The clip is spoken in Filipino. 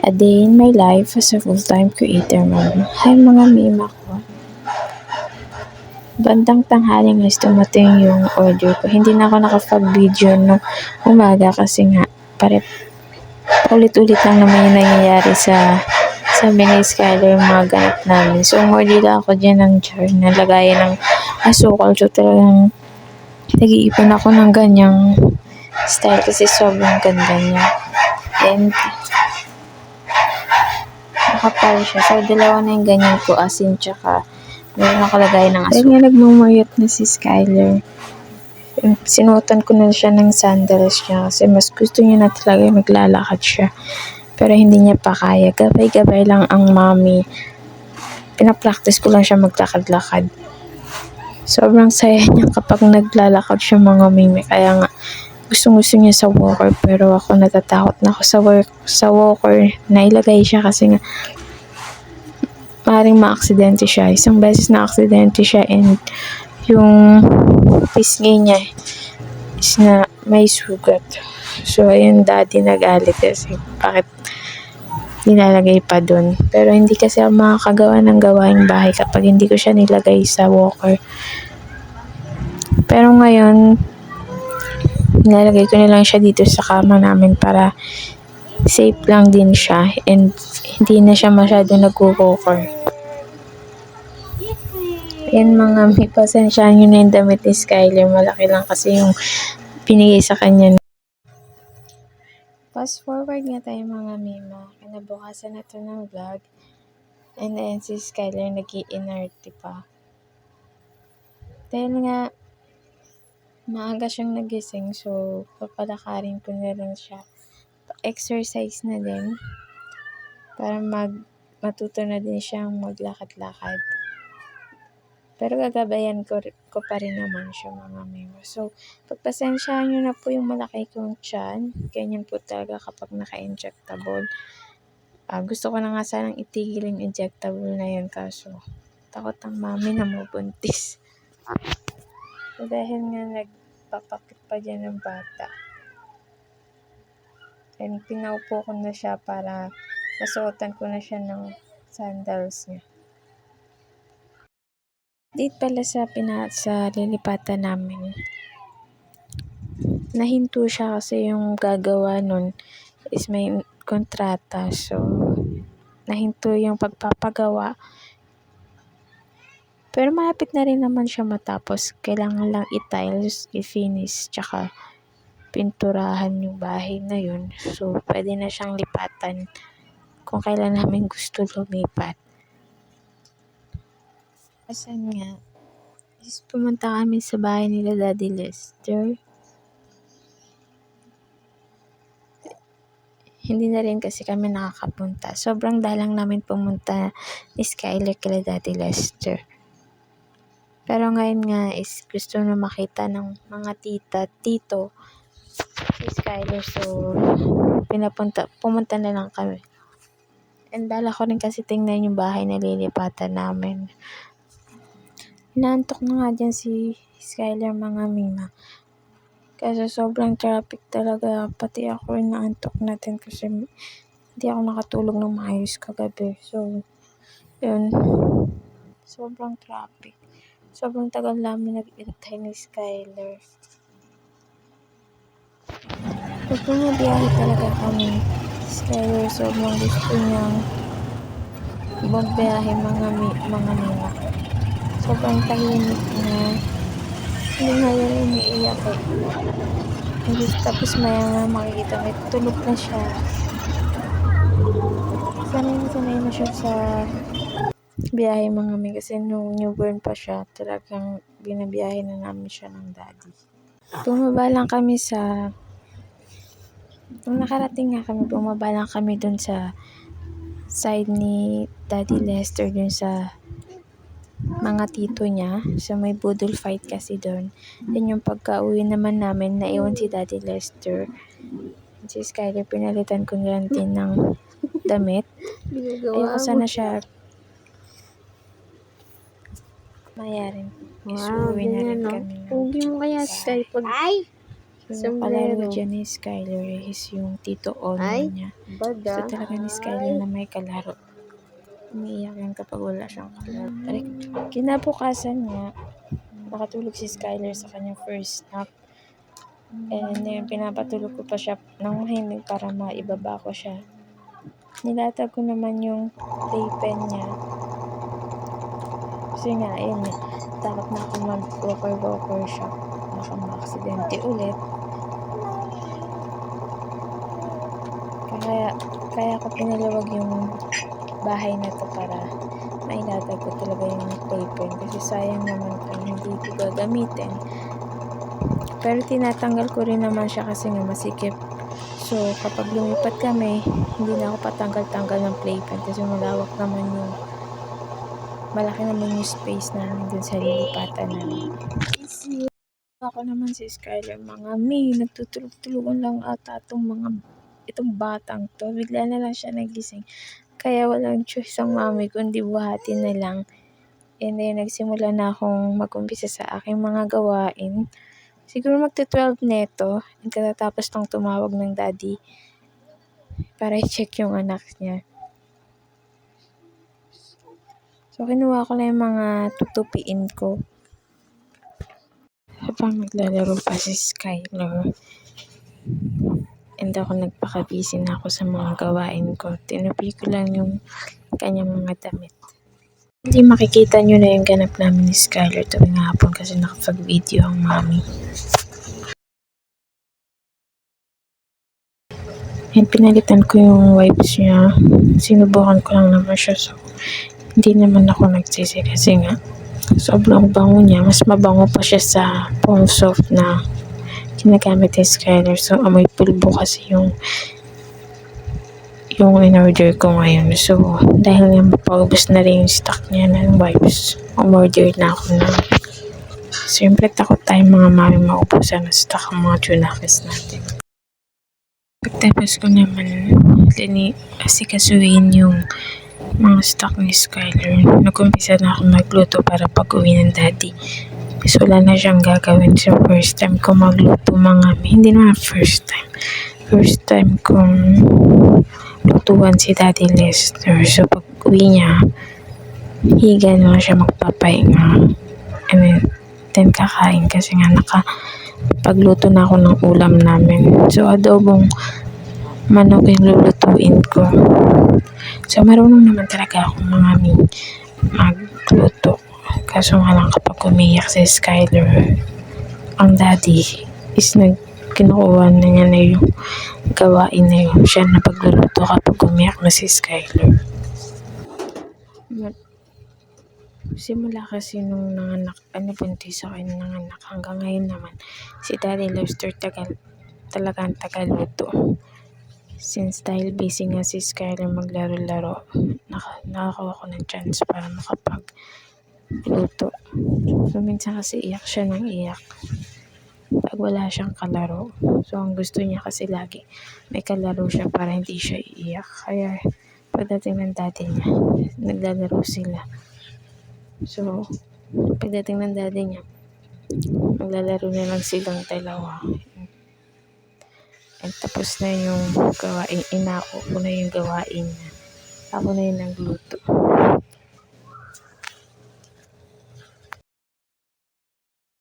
A day in my life as a full-time creator mom. Hi mga mima ko. Bandang tanghali guys dumating yung order ko. Hindi na ako nakapag-video nung umaga kasi nga ulit-ulit lang naman yung nangyayari sa sabi ni Skyler yung mga ganap namin. So umorder ako dyan ng jar na lagayan ng asukal. So talagang nag-iipon ako ng ganyang style kasi sobrang ganda niya. And nakapal siya. So dalawa na yung ganyan ko, asin tsaka meron nakalagay ng asukal. Dahil nga nagmamayot na si Skyler, sinuotan ko na siya ng sandals niya kasi mas gusto niya na talaga maglalakad siya. Pero hindi niya pa kaya. Gabay-gabay lang ang mommy. Pinapractice ko lang siya maglakad-lakad. Sobrang saya niya kapag naglalakad siya mga mimi. Kaya nga gusto niya sa walker pero ako natatakot na ako sa walker na ilagay siya kasi nga maaaring ma-aksidente siya. Isang beses na-aksidente siya and yung pisngi niya is na may sugat. So, ayun, daddy nagalit kasi bakit nilalagay pa dun. Pero hindi kasi ako makakagawa ng gawaing bahay kapag hindi ko siya nilagay sa walker. Pero ngayon, nilalagay ko na lang siya dito sa kama namin para safe lang din siya and hindi na siya masyado nag-walker. Yan mga may pasensyahan nyo na yung damit ni Skyler. Malaki lang kasi yung pinigay sa kanya. Fast forward nga tayo mga mima. Kinabukasan na to ng vlog. And then si Skyler nag-i-inerte pa. Dahil nga maaga siyang nagising so papalakarin ko na lang siya. Exercise na din para matuto na din siyang maglakad-lakad. Pero gagabayan ko pa rin naman siya mga mima. So, pagpasensyahan nyo na po yung malaki kong tiyan. Ganyan po talaga kapag naka-injectable. Gusto ko na nga sanang itigil yung injectable na yun kaso takot ang mami na mabuntis. So, dahil nga nagpapakit pa dyan ng bata. And pinaupo ko na siya para masuotan ko na siya ng sandals niya. Dito pala sa lilipatan namin. Nahinto siya kasi yung gagawa nun is may kontrata. So, nahinto yung pagpapagawa. Pero malapit na rin naman siya matapos. Kailangan lang i-tiles, i-finish, tsaka pinturahan yung bahay na yun. So, pwede na siyang lipatan kung kailan namin gusto lumipat. Asan nga? Pumunta kami sa bahay nila Daddy Lester. Hindi na rin kasi kami nakakapunta. Sobrang dalang namin pumunta ni Skyler kila Daddy Lester. Pero ngayon nga is gusto na makita ng mga tito si Skyler. So, pumunta na lang kami. And bala ko rin kasi tingnan yung bahay na lilipatan namin. Inaantok na nga dyan si Skyler mga mima. Kasi sobrang traffic talaga. Pati ako rin naantok natin kasi hindi ako nakatulog ng maayos kagabi. So, yun. Sobrang traffic. Sobrang tagal namin nag-intay ni Skyler. Pag bumabiyahe talaga kami, Skyler sobrang gusto niyang bumabiyahe mga mima. Sobrang tahimik na hindi nga yan umiiyak eh. Tapos maya makikita may tulog na siya. Sanay na siya sa biyahe mga mi kasi nung newborn pa siya talagang binabiyahe na namin siya ng daddy. Bumaba lang kami nung nakarating nga kami, bumaba lang kami dun sa side ni Daddy Lester dun sa mga tito niya. So, may budol fight kasi doon. Then, yung pagka-uwi naman namin, naiwan si Daddy Lester. Si Skyler, pinalitan ko na lang din ng damit. Ayoko sana siya mayarin. Wow, Isuwi na rin ganyan, no? kami. Pugi mo kaya Sky pag Yung kalaro Sombrero. dyan ni Skyler is yung Tito Ono Ay, niya. Gusto baga. talaga ni Skyler na may kalaro. Umiiyak yan kapag wala siyang kalaro. Kinabukasan nga, nakatulog si Skyler sa kanyang first nap. And then, pinapatulog ko pa siya ng mahinig para maibaba ko siya. Nilatag ko naman yung playpen niya. Kasi nga, ayun nga, takot na ako mag-walker siya. Baka ma-aksidente ulit. Kaya ako pinaluwag yung bahay na to para mailatag ko talaga yung playpen. Kasi sayang naman kung hindi ko gagamitin. Pero tinatanggal ko rin naman siya kasi nga masikip. So, kapag lumipat kami, hindi na ako patanggal-tanggal ng playpen kasi malaki naman yung space namin dun sa lilipatan namin. Ako naman si Skyler, mga nagtutulog-tulugan lang ata itong batang to. Bigla na lang siya nagising. Kaya walang choice ang mami kundi buhatin na lang. And then, nagsimula na akong mag-umpisa sa aking mga gawain. Siguro magti-12 neto. And katatapos lang tumawag ng daddy para i-check yung anak niya. So, kinuha ko lang yung mga tutupiin ko. Habang naglalaro pa si Skyler, and ako nagpaka-busy na ako sa mga gawain ko. Tinupi ko lang yung kanyang mga damit. Hindi makikita nyo na yung ganap namin ni Skyler tuwing hapon kasi nakapag-video ang mami. And pinalitan ko yung wipes niya. Sinubukan ko lang naman siya. So, hindi naman ako nagsisi kasi nga sobrang bango niya. Mas mabango pa siya sa Pong Soft na ginagamit ni Skyler. So, amoy pulbo kasi yung in-order ko ngayon. So, dahil nga mapaubos na rin yung stock niya ng wipes, umorder na ako na. Siyempre, takot tayong mga mami maubusan ng stock ang mga Junakis natin. Pagtapos ko naman asikasuhin yung mga stock ni Skyler, nag-umpisa na ako magluto para pag-uwi ng daddy. Kasi wala na siyang gagawin. So, first time ko magluto hindi naman first time kong lutuan si Daddy Lester. So, pag uwi niya, higa na lang siya magpapahinga. And then kakain kasi nga nakapagluto na ako ng ulam namin. So, adobong manok yung lulutuin ko. So, marunong naman talaga akong magluto. Kaso nga lang kapag umiyak si Skyler, ang daddy is kinukuha na niya na yung gawain na yun. Siya na pagluluto kapag umiyak na si Skyler. Simula kasi nung buntis ako yung nanganak hanggang ngayon naman, si Daddy Lester talagang tagaluto. Since dahil busy nga si Skyler maglaro-laro, nakakuha ko ng chance para makapagluto. So, minsan kasi iyak siya ng iyak pag wala siyang kalaro. So, ang gusto niya kasi lagi may kalaro siya para hindi siya iiyak. Kaya, pagdating ng daddy niya, naglalaro sila. So, pagdating ng daddy niya, maglalaro na lang silang dalawa. And tapos na yung gawain. Inako ko na yung gawain niya. Ako na yung nagluto.